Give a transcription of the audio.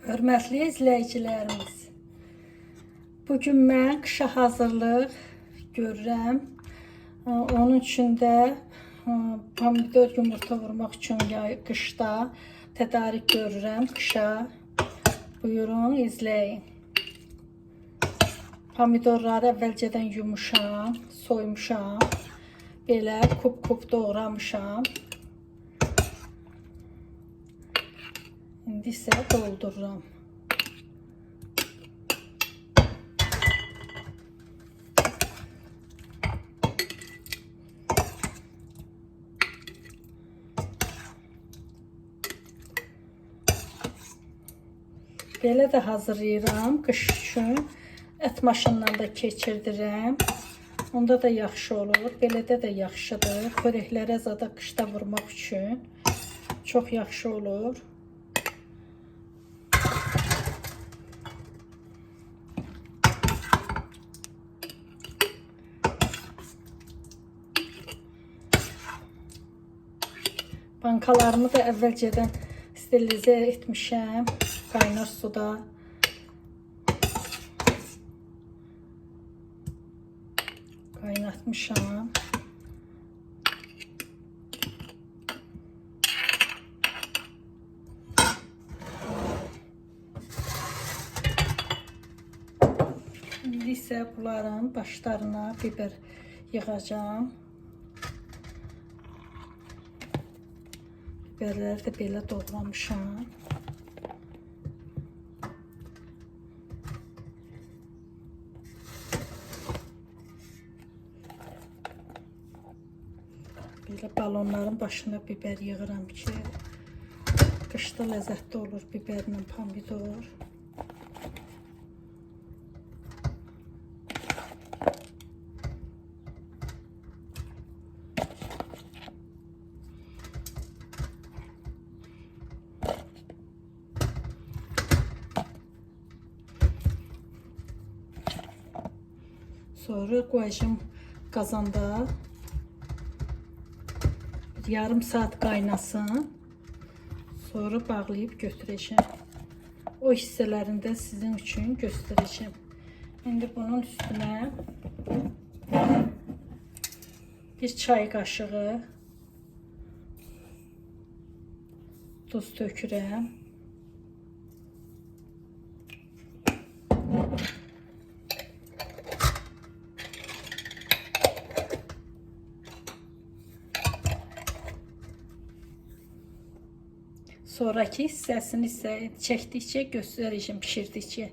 Hörmətli izləyicilərimiz, bugün mən qışa hazırlıq görürəm. Onun üçün də pomidor yumurta vurmaq üçün qışda tədarik görürəm qışa. Buyurun, izləyin. Pomidorları əvvəlcədən yumuşam, soymuşam. Belə kup-kup doğramışam. İndi isə doldururam. Belə də hazırlayıram qış üçün. Ət maşından da keçirdirəm. Onda da yaxşı olur. Belədə də yaxşıdır. Xörəklərə zada qışda vurmaq üçün çox yaxşı olur. Bankalarımı da əvvəlcədən sterilizə etmişəm. Qaynar suda. Qaynatmışam. İndi isə bunların başlarına biber yığacağım. Biberləri də belə doğramışam. Belə balonların başına biber yığıram ki, qışda ləzzətli olur biberlə pomidor. Sonra qoyacağım qazanda. Yarım saat qaynasın. Sonra bağlayıb götürəcəm. O hissələrini də sizin üçün göstərəcəm. İndi bunun üstünə bir çay qaşığı duz tökürəm. Sonraki hissəsini isə çəkdikcə göstərəcəm, pişirdikcə.